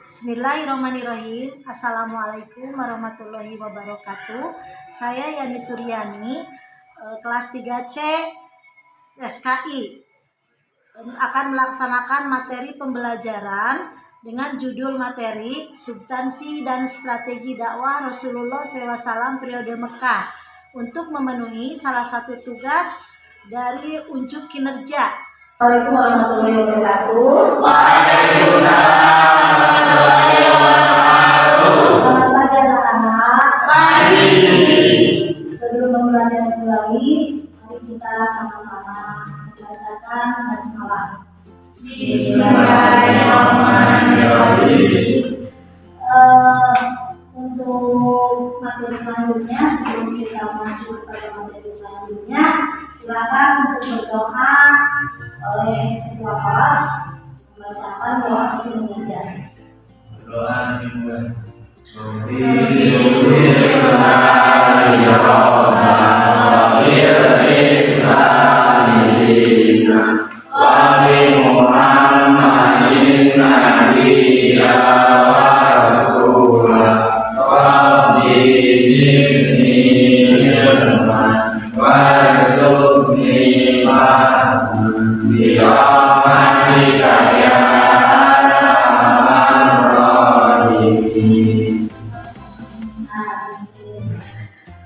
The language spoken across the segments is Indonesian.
Bismillahirrahmanirrahim. Assalamualaikum warahmatullahi wabarakatuh. Saya Yani Suryani, kelas 3C SKI, akan melaksanakan materi pembelajaran dengan judul materi substansi dan strategi dakwah Rasulullah SAW periode Mekah untuk memenuhi salah satu tugas dari unjuk kinerja. Assalamualaikum warahmatullahi wabarakatuh. Selamat pagi anak-anak. Pagi. Sebelum memulai, mari kita sama-sama membacakan basmalah. Bismillahirrahmanirrahim. Untuk materi selanjutnya, sebelum kita maju pada materi selanjutnya, silakan untuk berdoa oleh ketua kelas membacakan doa selanjutnya. Doa dimulai.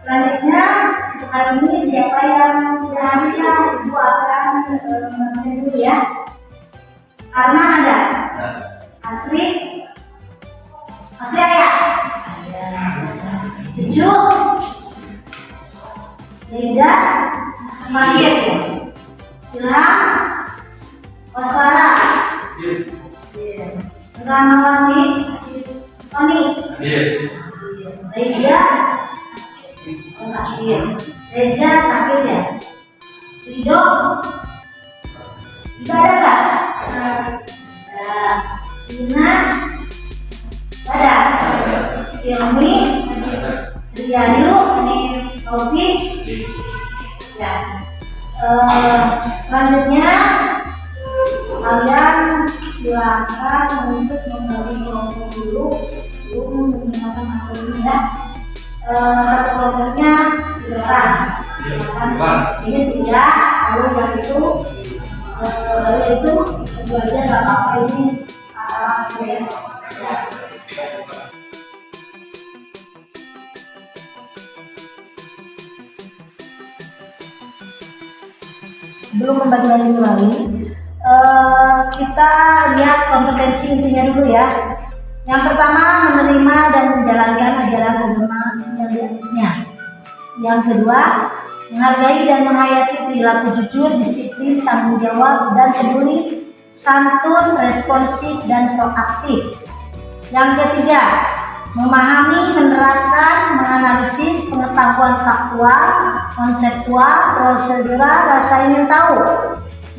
Selanjutnya untuk hari ini siapa yang tidak hadir ya, Ibu akan mengaksesnya dulu ya. Arman ada? Astri? Astri ayah? Ada. Cucu? Leda? Semakin ya? Ilham? Oswara? Iya. Rahmawati? Tony? Iya. Reja? Sakit. Reja sakit ya? Ridho? Tidak ada nggak? Ada. Lina? Ada. Silmi? Sriayu? Taufik? Ya. Selanjutnya kalian silakan untuk membagi kelompok dulu sebelum mendengarkan materi ya. Satu kelompoknya 3 orang. Ini 3, lalu yang itu kedua aja nggak apa-apa, ini kata-kata ya. Sebelum membagi mulai, kita lihat kompetensi intinya dulu ya. Yang pertama, menerima dan menjalankan ajaran agama yang dianutnya. Yang kedua, menghargai dan menghayati perilaku jujur, disiplin, tanggung jawab, dan peduli, santun, responsif, dan proaktif. Yang ketiga, memahami, menerapkan, menganalisis pengetahuan faktual, konseptual, prosedural, rasa ingin tahu.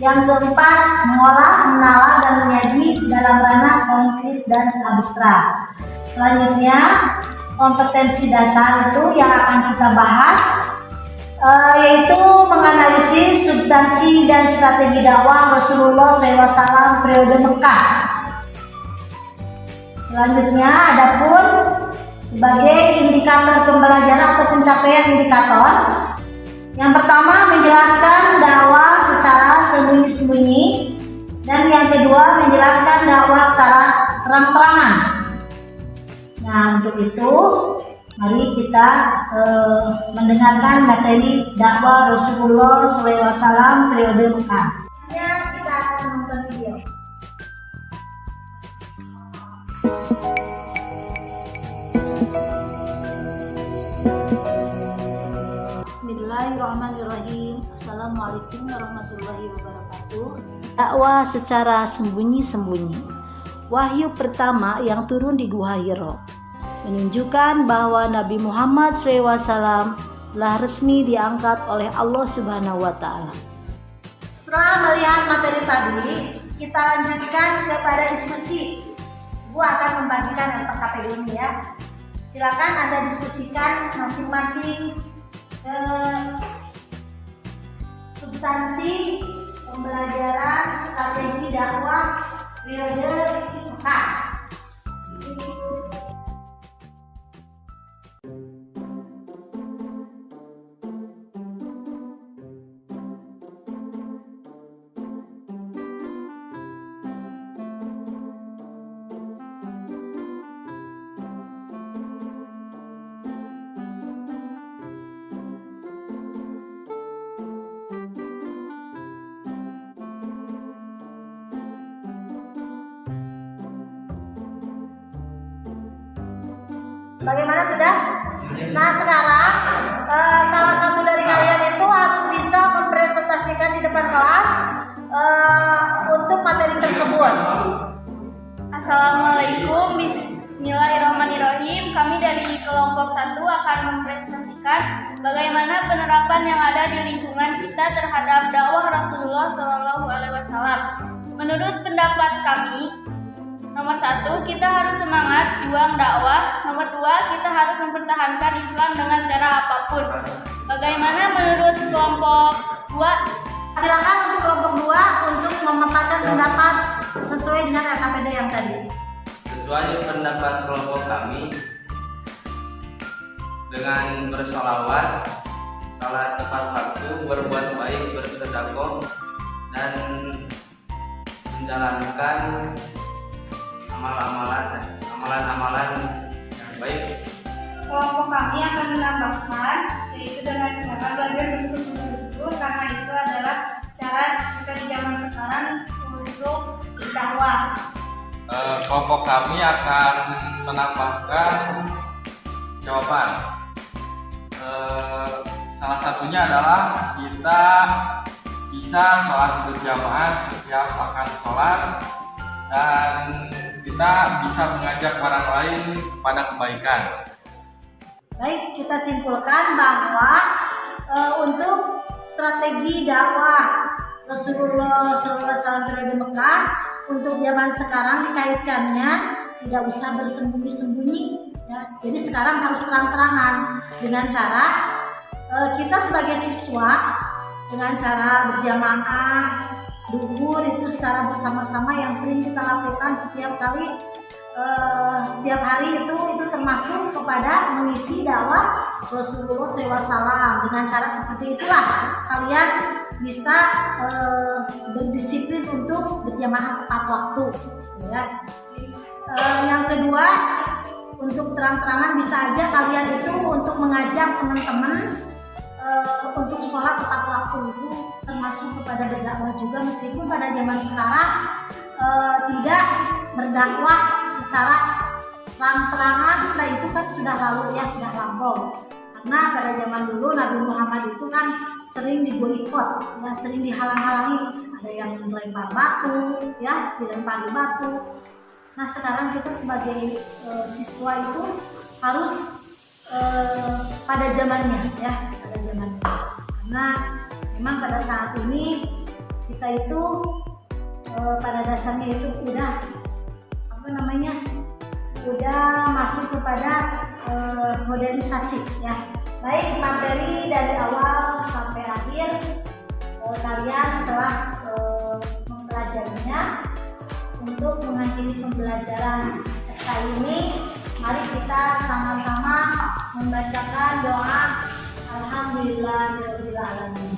Yang keempat, mengolah, menalar, dan menyaji dalam ranah konkret dan abstrak. Selanjutnya, kompetensi dasar itu yang akan kita bahas, yaitu menganalisis substansi dan strategi dakwah Rasulullah SAW periode Mekah. Selanjutnya, adapun sebagai indikator pembelajaran atau pencapaian indikator, yang pertama menjelaskan dakwah secara sembunyi-sembunyi, dan yang kedua menjelaskan dakwah secara terang-terangan. Nah, untuk itu mari kita mendengarkan materi dakwah Rasulullah SAW periode Mekah. Ya, kita akan menonton video. Bismillahirrahmanirrahim. Assalamualaikum warahmatullahi wabarakatuh. Dakwah secara sembunyi-sembunyi. Wahyu pertama yang turun di Gua Hiro menunjukkan bahwa Nabi Muhammad SAW telah resmi diangkat oleh Allah Subhanahu wa Ta'ala. Setelah melihat materi tadi, kita lanjutkan kepada diskusi. Gua akan membagikan LPKP ini ya. Silakan Anda diskusikan masing-masing substansi pembelajaran strategi dakwah periode Mekah. Bagaimana sudah? Nah sekarang salah satu dari kalian itu harus bisa mempresentasikan di depan kelas untuk materi tersebut. Assalamualaikum, bismillahirrahmanirrahim. Kami dari kelompok 1 akan mempresentasikan bagaimana penerapan yang ada di lingkungan kita terhadap dakwah Rasulullah SAW. Menurut pendapat kami, nomor 1, kita harus semangat juang dakwah. Nomor 2, kita harus mempertahankan Islam dengan cara apapun. Bagaimana menurut kelompok 2? Silakan untuk kelompok 2 untuk memaparkan pendapat sesuai dengan LKPD yang tadi. Sesuai pendapat kelompok kami, dengan bersolawat, salat tepat waktu, berbuat baik, bersedekah, dan menjalankan amalan-amalan yang baik. Kelompok kami akan menambahkan, yaitu dengan cara belajar bersungguh-sungguh, karena itu adalah cara kita di zaman sekarang untuk berdakwah. Kelompok kami akan menambahkan jawaban. Salah satunya adalah kita bisa sholat berjamaah setiap akan sholat, dan kita bisa mengajak orang lain pada kebaikan. Baik, kita simpulkan bahwa untuk strategi dakwah Rasulullah SAW di Mekah untuk zaman sekarang dikaitkannya tidak usah bersembunyi-sembunyi, ya. Jadi sekarang harus terang-terangan dengan cara kita sebagai siswa dengan cara berjamaah duhur itu secara bersama-sama yang sering kita lakukan setiap kali. Setiap hari itu termasuk kepada mengisi dakwah Rasulullah SAW. Dengan cara seperti itulah kalian bisa berdisiplin untuk berjamaah tepat waktu, ya. Yang kedua, untuk terang-terangan bisa aja kalian itu untuk mengajak teman-teman untuk sholat tepat waktu itu termasuk kepada berdakwah juga, meskipun pada zaman sekarang tidak berdakwah secara terang-terangan. Nah itu kan sudah lalu, ya, sudah lampau. Karena pada zaman dulu Nabi Muhammad itu kan sering diboikot, ya, sering dihalang-halangi. Ada yang melempar batu, ya, dilempari batu. Nah sekarang kita sebagai siswa itu harus pada zamannya, ya, pada zamannya. Karena memang pada saat ini kita itu pada dasarnya itu udah masuk kepada modernisasi, ya. Baik, materi dari awal sampai akhir kalian telah mempelajarinya. Untuk mengakhiri pembelajaran SK ini, mari kita sama-sama membacakan doa Alhamdulillahirabbil alamin.